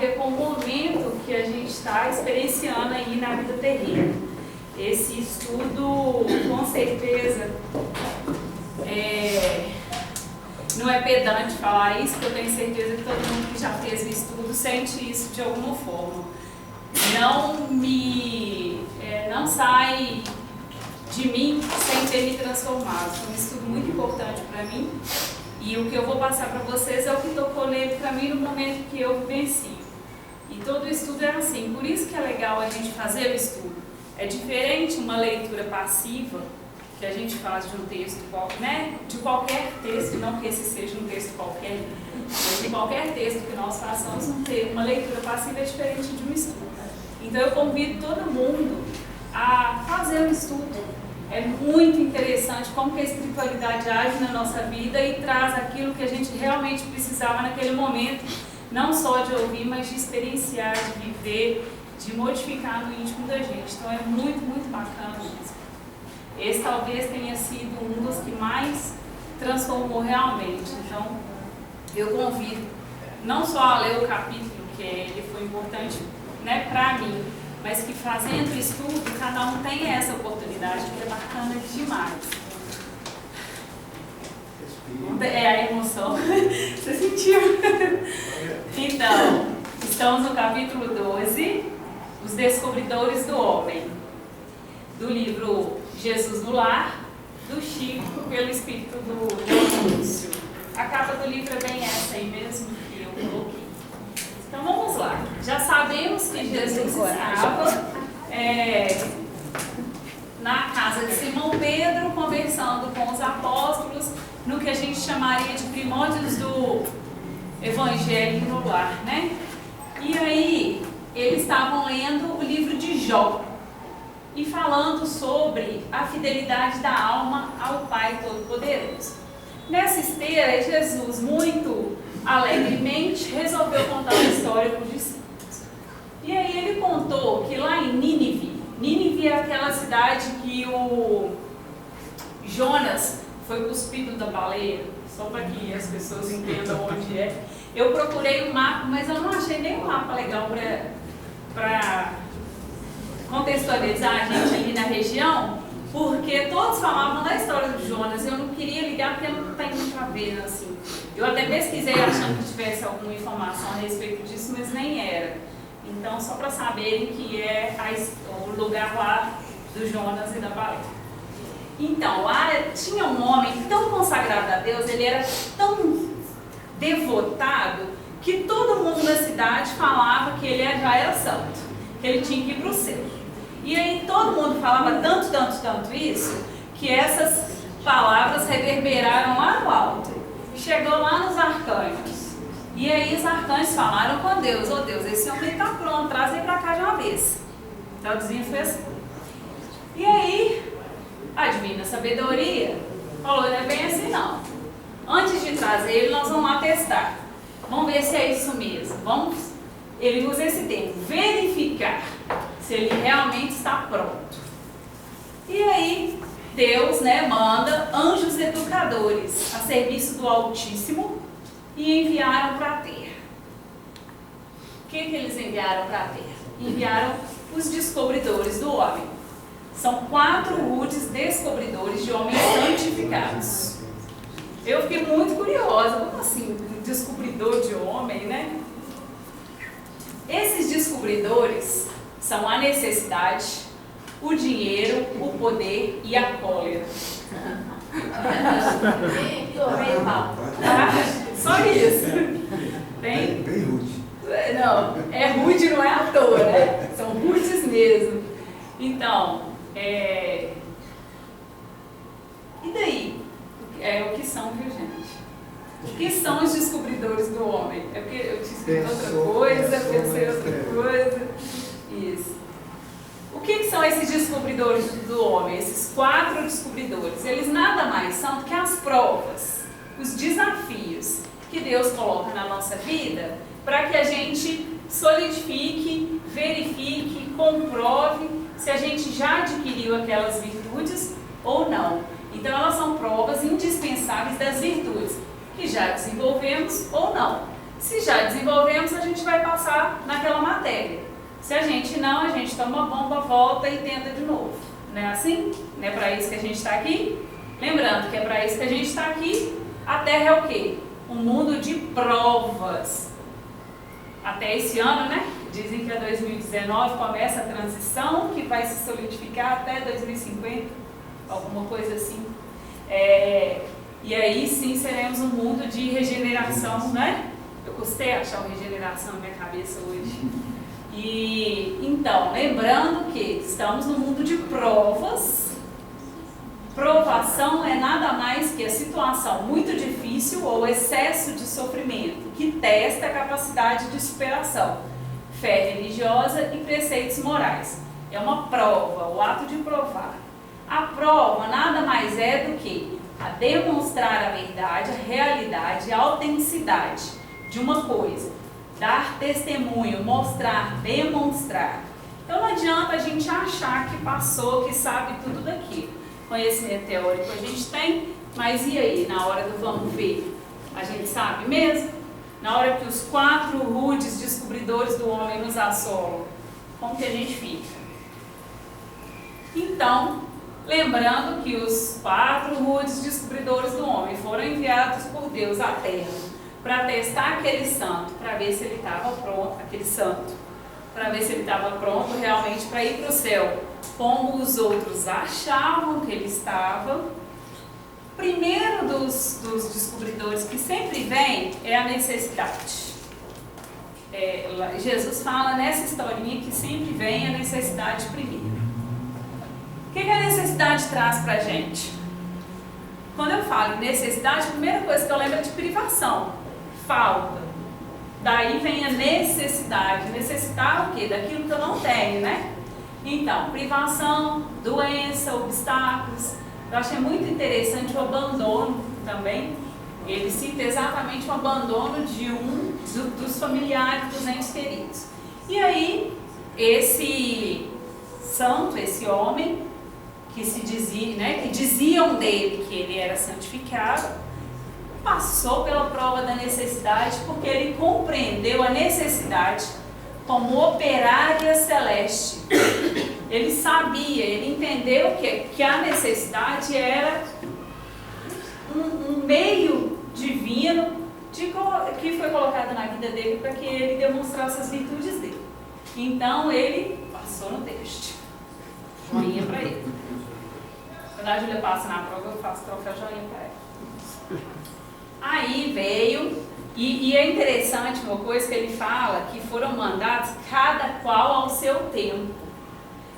ver com o momento que a gente está experienciando aí na vida terrena. Esse estudo, com certeza, não é pedante falar isso, porque eu tenho certeza que todo mundo que já fez o estudo sente isso de alguma forma. Não sai de mim sem ter me transformado. Foi um estudo muito importante para mim. E o que eu vou passar para vocês é o que tocou nele para mim no momento que eu vivencio. E todo o estudo é assim. Por isso que é legal a gente fazer o estudo. É diferente uma leitura passiva que a gente faz de um texto, né? De qualquer texto, não que esse seja um texto qualquer, mas de qualquer texto que nós façamos, uma leitura passiva é diferente de um estudo. Então eu convido todo mundo a fazer o estudo. É muito interessante como que a espiritualidade age na nossa vida e traz aquilo que a gente realmente precisava naquele momento, não só de ouvir, mas de experienciar, de viver, de modificar no íntimo da gente. Então é muito, muito bacana isso. Esse talvez tenha sido um dos que mais transformou realmente. Então eu convido não só a ler o capítulo, que ele foi importante, né, para mim, mas que fazendo o estudo, cada um tem essa oportunidade, que é bacana demais. É a emoção. Você sentiu? Então, estamos no capítulo 12, Os Descobridores do Homem, do livro Jesus no Lar, do Chico, pelo espírito do Lúcio. A capa do livro é bem essa aí mesmo que eu coloquei. Então vamos lá. Já sabemos que Jesus estava na casa de Simão Pedro, conversando com os apóstolos, no que a gente chamaria de primórdios do Evangelho no lar, né? E aí, eles estavam lendo o livro de Jó e falando sobre a fidelidade da alma ao Pai Todo-Poderoso. Nessa esteira, Jesus, muito alegremente, resolveu contar uma história para os discípulos. E aí ele contou que lá em Nínive é aquela cidade que o Jonas foi cuspido da baleia, só para que as pessoas entendam onde é. Eu procurei um mapa, mas eu não achei nenhum mapa legal para contextualizar a gente ali na região, porque todos falavam da história do Jonas. Eu não queria ligar porque não tem muito a ver, assim. Eu até pesquisei achando que tivesse alguma informação a respeito disso, mas nem era. Então, só para saberem que é o lugar lá do Jonas e da baleia. Então, lá tinha um homem tão consagrado a Deus, ele era tão devotado, que todo mundo na cidade falava que ele já era santo, que ele tinha que ir para o céu. E aí todo mundo falava tanto isso, que essas palavras reverberaram lá no alto. Chegou lá nos arcanjos. E aí os arcanjos falaram com Deus: ô Deus, esse homem está pronto, traz ele para cá de uma vez. Traduzindo foi assim. E aí, a divina sabedoria falou: não é bem assim não. Antes de trazer ele, nós vamos lá testar. Vamos ver se é isso mesmo. Ele usa esse termo, verificar se ele realmente está pronto. E aí, Deus, manda anjos educadores a serviço do Altíssimo e enviaram para a terra. O que eles enviaram para a terra? Enviaram os descobridores do homem. São 4 rudes descobridores de homens santificados. Eu fiquei muito curiosa, como assim, um descobridor de homem, né? Esses descobridores são a necessidade, o dinheiro, o poder e a cólera. Só isso. Bem rude. Não, é rude, não é à toa, né? São rudes mesmo. Então, e daí? É o que são, viu, gente? O que são os descobridores do homem? É porque eu tinha escrito outra coisa, pensei outra coisa. Isso. O que são esses descobridores do homem? Esses 4 descobridores? Eles nada mais são do que as provas, os desafios que Deus coloca na nossa vida para que a gente solidifique, verifique, comprove se a gente já adquiriu aquelas virtudes ou não. Então elas são provas indispensáveis das virtudes que já desenvolvemos ou não. Se já desenvolvemos, a gente vai passar naquela matéria. Se a gente não, a gente toma uma bomba, volta e tenta de novo. Não é assim? Não é para isso que a gente está aqui? Lembrando que é para isso que a gente está aqui. A Terra é o quê? Um mundo de provas. Até esse ano, né? Dizem que a 2019 começa a transição, que vai se solidificar até 2050, alguma coisa assim. E aí sim seremos um mundo de regeneração, né? Eu custei achar uma regeneração na minha cabeça hoje. E então, lembrando que estamos no mundo de provas. Provação é nada mais que a situação muito difícil ou excesso de sofrimento, que testa a capacidade de superação, fé religiosa e preceitos morais. É uma prova, o ato de provar. A prova nada mais é do que a demonstrar a verdade, a realidade, a autenticidade de uma coisa. Dar testemunho, mostrar, demonstrar. Então não adianta a gente achar que passou, que sabe tudo daquilo. Conhecimento teórico a gente tem, mas e aí, na hora do vamos ver? A gente sabe mesmo? Na hora que os 4 rudes descobridores do homem nos assolam, como que a gente fica? Então, lembrando que os 4 rudes descobridores do homem foram enviados por Deus à Terra para testar aquele santo, para ver se ele estava pronto, aquele santo, para ver se ele estava pronto realmente para ir para o céu, como os outros achavam que ele estava. O primeiro dos descobridores que sempre vem é a necessidade. Jesus fala nessa historinha que sempre vem a necessidade primeiro. O que a necessidade traz para a gente? Quando eu falo em necessidade, a primeira coisa que eu lembro é de privação, falta. Daí vem a necessidade. Necessitar o quê? Daquilo que eu não tenho, né? Então, privação, doença, obstáculos. Eu achei muito interessante o abandono também. Ele cita exatamente o abandono de dos familiares, dos entes queridos. E aí, esse santo, esse homem, que se dizia, né, que diziam dele que ele era santificado, passou pela prova da necessidade, porque ele compreendeu a necessidade como operária celeste. Ele sabia, ele entendeu que a necessidade era um meio divino que foi colocado na vida dele para que ele demonstrasse as virtudes dele. Então ele passou no teste. Joinha para ele. Quando a Júlia passa na prova, eu faço troféu joinha para ela. Aí veio, e é interessante uma coisa que ele fala, que foram mandados cada qual ao seu tempo.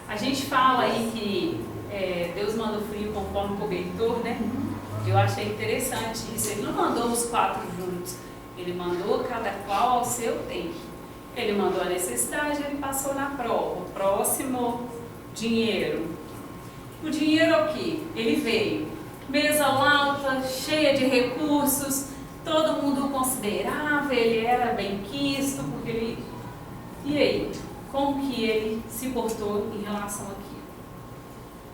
A gente fala aí que Deus manda o frio conforme o cobertor, né? Eu achei interessante isso. Ele não mandou os 4 juntos, ele mandou cada qual ao seu tempo. Ele mandou a necessidade, ele passou na prova. Próximo, dinheiro. O dinheiro é o quê? Ele veio. Mesa alta, cheia de recursos, todo mundo o considerava, ele era bem quisto, porque ele... E aí? Como que ele se portou em relação àquilo?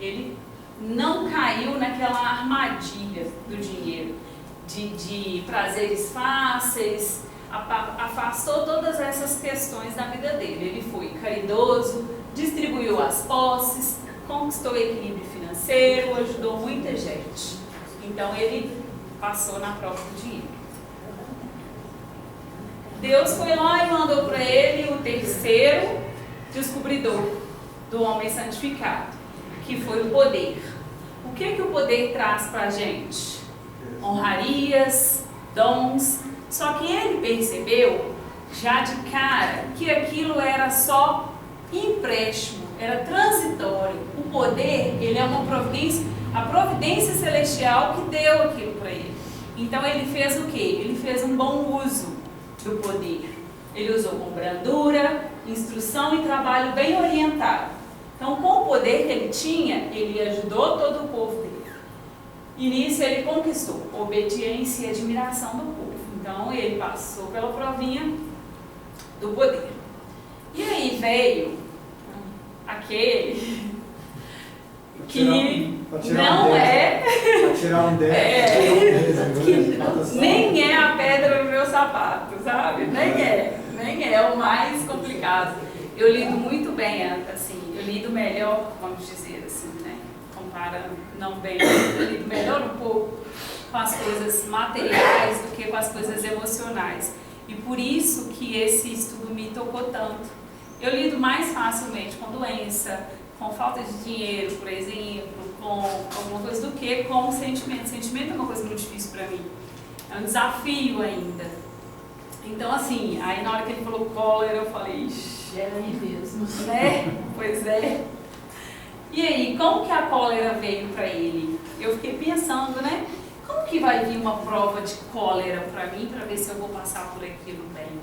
Ele não caiu naquela armadilha do dinheiro, de prazeres fáceis, afastou todas essas questões da vida dele. Ele foi caridoso, distribuiu as posses, conquistou o equilíbrio financeiro, ajudou muita gente. Então ele passou na prova do dinheiro. Deus foi lá e mandou para ele o terceiro descobridor do homem santificado, que foi o poder. O que o poder traz para a gente? Honrarias, dons. Só que ele percebeu já de cara que aquilo era só empréstimo, era transitório. O poder, ele é uma providência, a providência celestial que deu aquilo para ele. Então ele fez o quê? Ele fez um bom uso do poder. Ele usou com brandura, instrução e trabalho bem orientado. Então, com o poder que ele tinha, ele ajudou todo o povo dele. E nisso ele conquistou obediência e admiração do povo. Então, ele passou pela provinha do poder. E aí veio aquele que Não é. Para tirar um 10. Nem é a pedra no meu sapato, sabe? Nem é o mais complicado. Eu lido muito bem, assim, eu lido melhor, vamos dizer assim, né? Comparando, não bem, eu lido melhor um pouco com as coisas materiais do que com as coisas emocionais. E por isso que esse estudo me tocou tanto. Eu lido mais facilmente com doença, com falta de dinheiro, por exemplo, com alguma coisa do que com o sentimento. O sentimento é uma coisa muito difícil para mim. É um desafio ainda. Então, assim, aí na hora que ele falou cólera, eu falei, ixi, é aí mesmo, né? Pois é. E aí, como que a cólera veio para ele? Eu fiquei pensando, né? Como que vai vir uma prova de cólera para mim, para ver se eu vou passar por aquilo bem?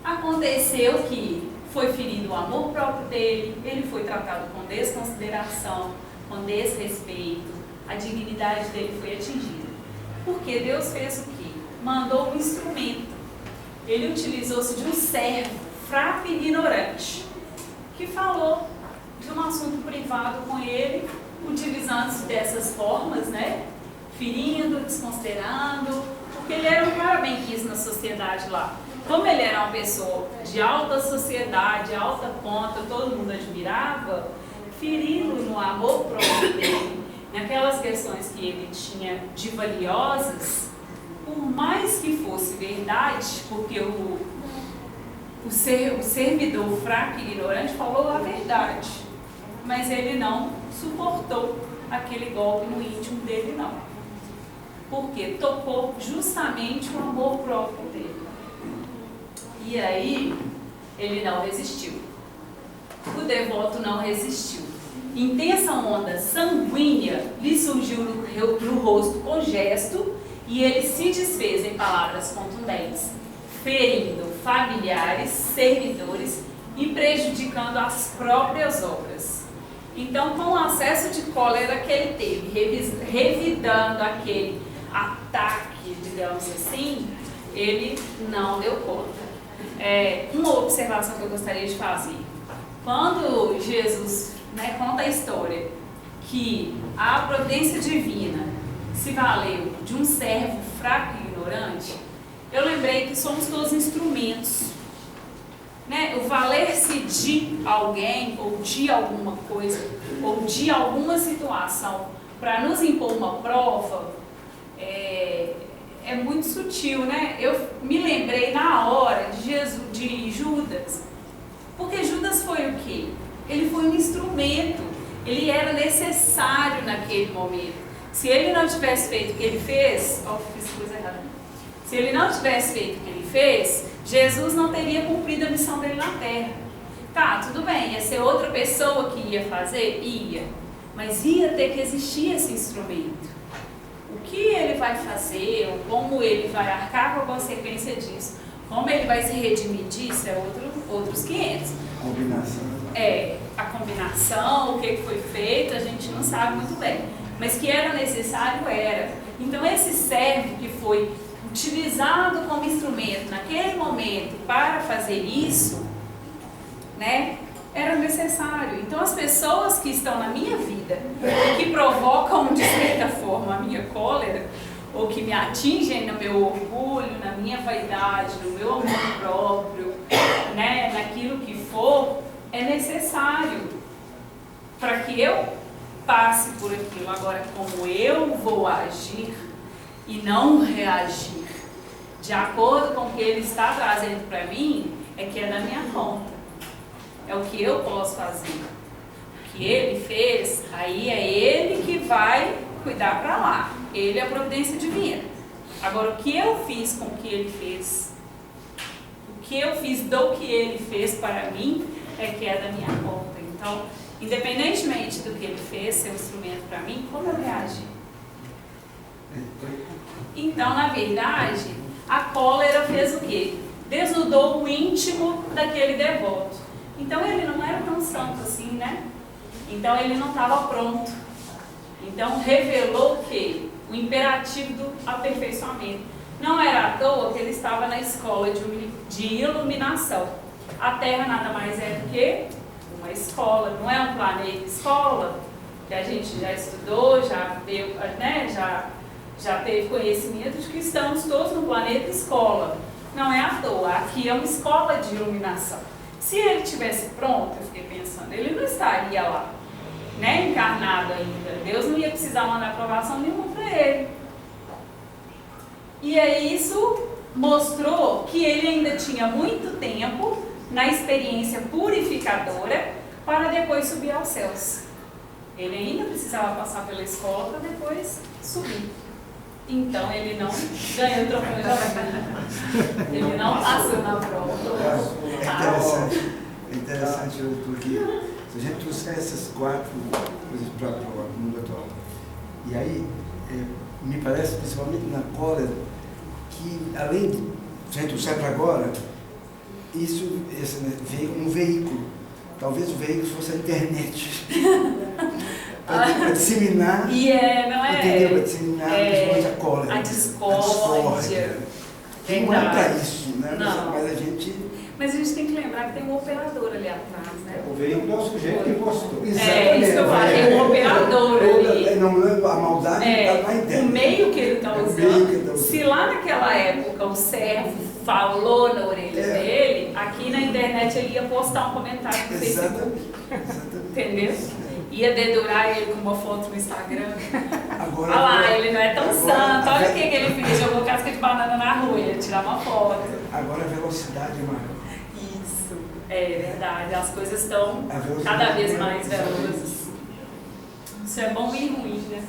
Aconteceu que foi ferido o amor próprio dele, ele foi tratado com desconsideração, com desrespeito, a dignidade dele foi atingida. Porque Deus fez o quê? Mandou um instrumento. Ele utilizou-se de um servo fraco e ignorante, que falou de um assunto privado com ele, utilizando-se dessas formas, né? Ferindo, desconsiderando, porque ele era um cara bem quisto na sociedade lá. Como ele era uma pessoa de alta sociedade, alta conta, todo mundo admirava, feri-lo no amor próprio dele, naquelas questões que ele tinha de valiosas, por mais que fosse verdade, porque o servidor fraco e ignorante falou a verdade, mas ele não suportou aquele golpe no íntimo dele, não. Porque tocou justamente o amor próprio dele. E aí, ele não resistiu. O devoto não resistiu. Intensa onda sanguínea lhe surgiu no rosto com gesto e ele se desfez em palavras contundentes, ferindo familiares, servidores e prejudicando as próprias obras. Então, com o acesso de cólera que ele teve, revidando aquele ataque, digamos assim, ele não deu conta. Uma observação que eu gostaria de fazer. Quando Jesus, né, conta a história que a providência divina se valeu de um servo fraco e ignorante, eu lembrei que somos todos instrumentos. Né? O valer-se de alguém, ou de alguma coisa, ou de alguma situação, para nos impor uma prova, é muito sutil, né? Eu me lembrei na hora de Judas, porque Judas foi o quê? Ele foi um instrumento, ele era necessário naquele momento. Se ele não tivesse feito o que ele fez, fiz coisa errada. Se ele não tivesse feito o que ele fez, Jesus não teria cumprido a missão dele na terra. Tá, tudo bem, ia ser outra pessoa que ia fazer? Ia. Mas ia ter que existir esse instrumento. O que ele vai fazer, ou como ele vai arcar com a consequência disso, como ele vai se redimir disso, outros 500. A combinação, o que foi feito, a gente não sabe muito bem. Mas que era necessário, era. Então esse servo que foi utilizado como instrumento naquele momento para fazer isso, né, era necessário. Então as pessoas que estão na minha vida, que provocam de certa forma a minha cólera, ou que me atingem no meu orgulho, na minha vaidade, no meu amor próprio, né, naquilo que for, é necessário para que eu passe por aquilo. Agora, como eu vou agir e não reagir de acordo com o que ele está trazendo para mim, é que é da minha conta. É o que eu posso fazer. O que ele fez, aí é ele que vai cuidar para lá. Ele é a providência divina. Agora, o que eu fiz com o que ele fez, o que eu fiz do que ele fez para mim, é que é da minha conta. Então, independentemente do que ele fez, ser um instrumento para mim, como eu reagi? Então, na verdade, a cólera fez o quê? Desnudou o íntimo daquele devoto. Então, ele não era tão santo assim, né? Então, ele não estava pronto. Então, revelou o quê? O imperativo do aperfeiçoamento. Não era à toa que ele estava na escola de iluminação. A Terra nada mais é do que uma escola, não é um planeta escola, que a gente já estudou, já viu, né, já teve conhecimento de que estamos todos no planeta escola. Não é à toa, aqui é uma escola de iluminação. Se ele tivesse pronto, eu fiquei pensando, ele não estaria lá, né, encarnado ainda. Deus não ia precisar mandar aprovação nenhuma para ele. E aí isso mostrou que ele ainda tinha muito tempo na experiência purificadora para depois subir aos céus. Ele ainda precisava passar pela escola para depois subir. Então ele não ganhou o troféu de vida. Ele não passou na prova. É interessante porque se a gente trouxer essas 4 coisas para o mundo atual, e aí me parece, principalmente na cólera, que além de a gente trouxer para agora, esse um veículo, talvez o veículo fosse a internet. Para disseminar, não é? Entendeu? Para disseminar principalmente a cólera. A discórdia. Que não é para isso, né? Não. Mas a gente tem que lembrar que tem um operador ali atrás, né? O veículo é o sujeito que postou. Isso que eu falei, tem um operador ali. Não, a maldade está lá interna. O meio que ele está usando. Se lá naquela época o servo falou na orelha dele, aqui na internet ele ia postar um comentário no Facebook. Entendeu? Ia dedurar ele com uma foto no Instagram. Olha lá, ele não é tão santo. Olha o que ele fez. Jogou casca de banana na rua, ia tirar uma foto. Agora a velocidade é maior. Isso, é verdade. As coisas estão cada vez mais velozes. Isso é bom e ruim, né?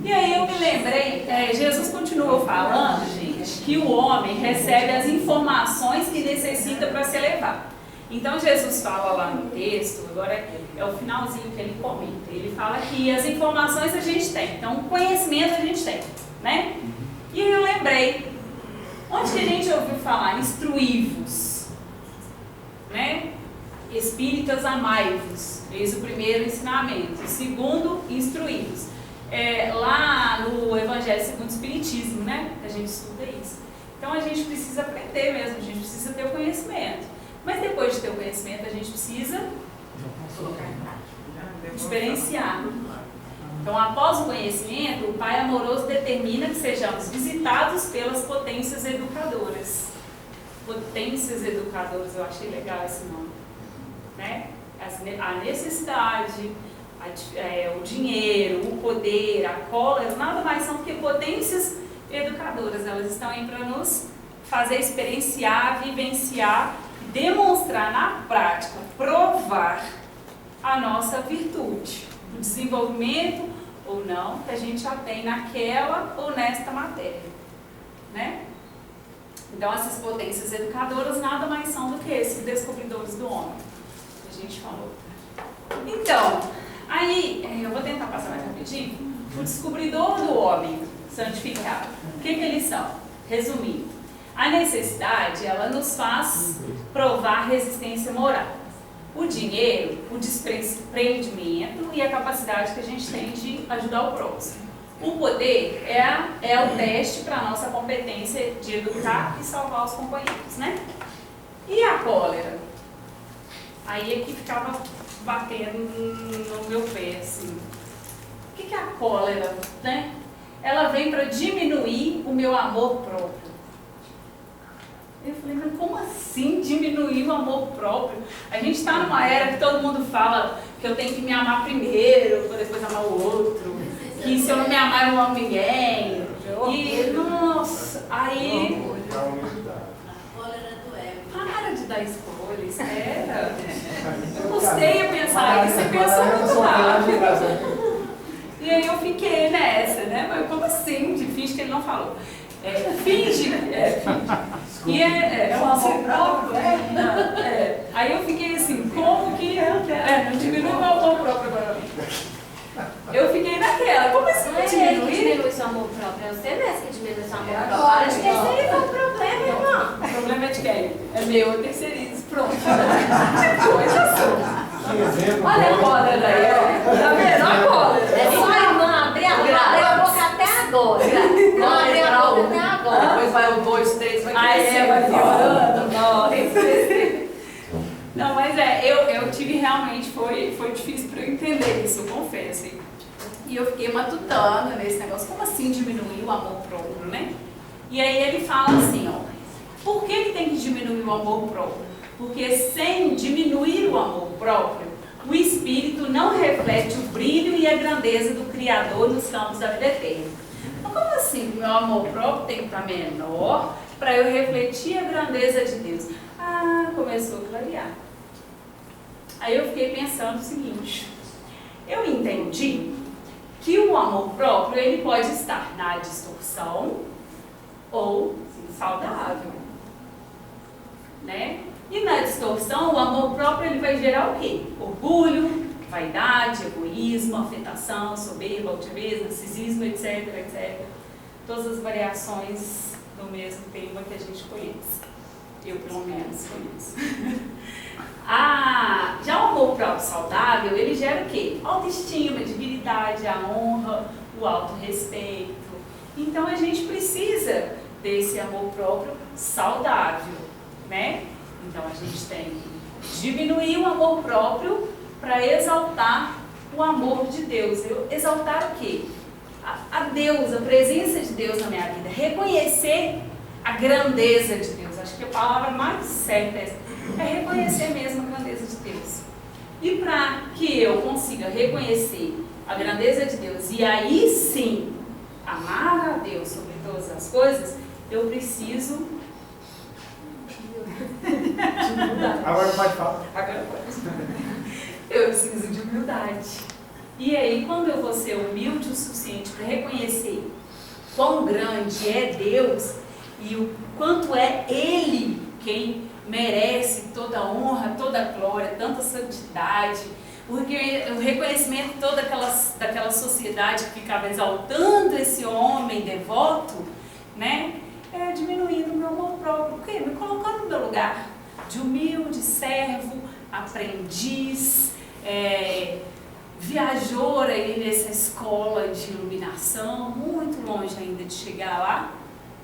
E aí eu me lembrei, Jesus continuou falando, gente, que o homem recebe as informações que necessita para se elevar. Então Jesus fala lá no texto, agora é o finalzinho que ele comenta, ele fala que as informações a gente tem, então o conhecimento a gente tem, né? E eu lembrei, onde que a gente ouviu falar? Instruí-vos, né? Espíritas amai-vos, eis o primeiro ensinamento. O segundo, instruí-vos. Lá no Evangelho segundo o Espiritismo, né? A gente estuda isso. Então a gente precisa aprender mesmo, a gente precisa ter o conhecimento. Mas depois de ter o conhecimento, a gente precisa experienciar. Então, após o conhecimento, o Pai amoroso determina que sejamos visitados pelas potências educadoras. Potências educadoras, eu achei legal esse nome. Né? A necessidade, o dinheiro, o poder, a cólera, nada mais são do que potências educadoras. Elas estão aí para nos fazer experienciar, vivenciar, demonstrar na prática, provar a nossa virtude, o desenvolvimento ou não que a gente já tem naquela ou nesta matéria, né? Então essas potências educadoras nada mais são do que esses descobridores do homem que a gente falou. Então, aí eu vou tentar passar mais rapidinho. O descobridor do homem santificado, o que eles são? Resumindo, a necessidade, ela nos faz provar resistência moral. O dinheiro, o desprendimento e a capacidade que a gente tem de ajudar o próximo. O poder é o teste para a nossa competência de educar e salvar os companheiros, né? E a cólera? Aí é que ficava batendo no meu pé, assim. O que é a cólera, né? Ela vem para diminuir o meu amor próprio. Eu falei, mas como assim diminuir o amor próprio? A gente está numa era que todo mundo fala que eu tenho que me amar primeiro, para depois amar o outro. Que se eu não me amar, eu não amo ninguém. E, nossa, aí... Para de dar spoiler, espera. Eu custei a pensar isso, você pensou muito rápido. E aí eu fiquei nessa, né? Mas como assim? Finge que ele não falou. Finge. E é um amor próprio, Aí eu fiquei assim, como que não diminui o amor próprio agora? Eu fiquei naquela, como assim diminuir? Diminui seu amor próprio, é você mesmo que diminui seu amor próprio. Para de terceirizar o problema, irmão. O problema é de quem? É meu, eu terceirizo, pronto. Que coisa sua. Olha a cólera daí, ó. Tá vendo? Olha a cólera. É só a irmã abrir a boca até agora. Não abrir a boca até agora. Depois vai o 2, 3, vai crescer, vai piorando. Não, mas eu tive realmente foi difícil para eu entender isso, eu confesso. E eu fiquei matutando nesse negócio, como assim diminuir o amor próprio, né? E aí ele fala assim, ó, por que tem que diminuir o amor próprio? Porque sem diminuir o amor próprio, o espírito não reflete o brilho e a grandeza do Criador nos campos da vida eterna. Então, como assim o meu amor próprio tem que estar menor para eu refletir a grandeza de Deus? Ah, começou a clarear. Aí eu fiquei pensando o seguinte, eu entendi que o amor próprio ele pode estar na distorção ou saudável, né? E na distorção, o amor próprio ele vai gerar o quê? Orgulho, vaidade, egoísmo, afetação, soberba, altivez, narcisismo, etc, etc. Todas as variações do mesmo tema que a gente conhece. Eu, pelo menos, conheço. Já o amor próprio saudável, ele gera o quê? Autoestima, dignidade, a honra, o autorrespeito. Então, a gente precisa desse amor próprio saudável, né? Então, a gente tem que diminuir o amor próprio para exaltar o amor de Deus. Exaltar o quê? A Deus, a presença de Deus na minha vida. Reconhecer a grandeza de Deus. Acho que a palavra mais certa é reconhecer mesmo a grandeza de Deus. E para que eu consiga reconhecer a grandeza de Deus e aí sim amar a Deus sobre todas as coisas, eu preciso de humildade. Agora pode falar. Agora pode. Eu preciso de humildade. E aí, quando eu vou ser humilde o suficiente para reconhecer quão grande é Deus e o quanto é Ele quem merece toda a honra, toda a glória, tanta santidade, o reconhecimento de toda daquela sociedade que ficava exaltando esse homem devoto, né? Diminuindo o meu amor próprio, porque me colocando no meu lugar de humilde, servo, aprendiz, viajor aí nessa escola de iluminação, muito longe ainda de chegar lá,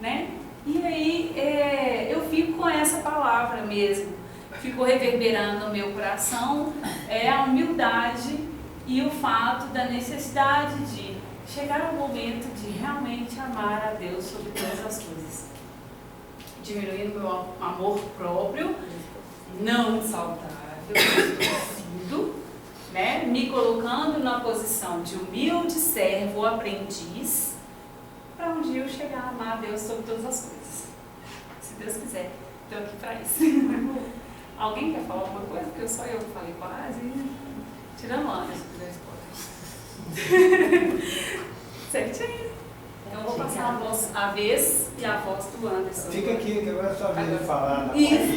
né? E aí eu fico com essa palavra mesmo, ficou reverberando no meu coração a humildade e o fato da necessidade de chegar ao momento de realmente amar a Deus sobre todas as coisas. Diminuindo meu amor próprio, não saudável, distorcido, né? Me colocando na posição de humilde servo, aprendiz, para um dia eu chegar a amar a Deus sobre todas as coisas. Se Deus quiser, estou aqui para isso. Alguém quer falar alguma coisa? Porque só eu que falei quase. Tirando a Ana, se quiser. Certinho. Então eu vou passar a vez e a voz do Anderson. Fica aqui, que agora é a sua vez de falar. Isso.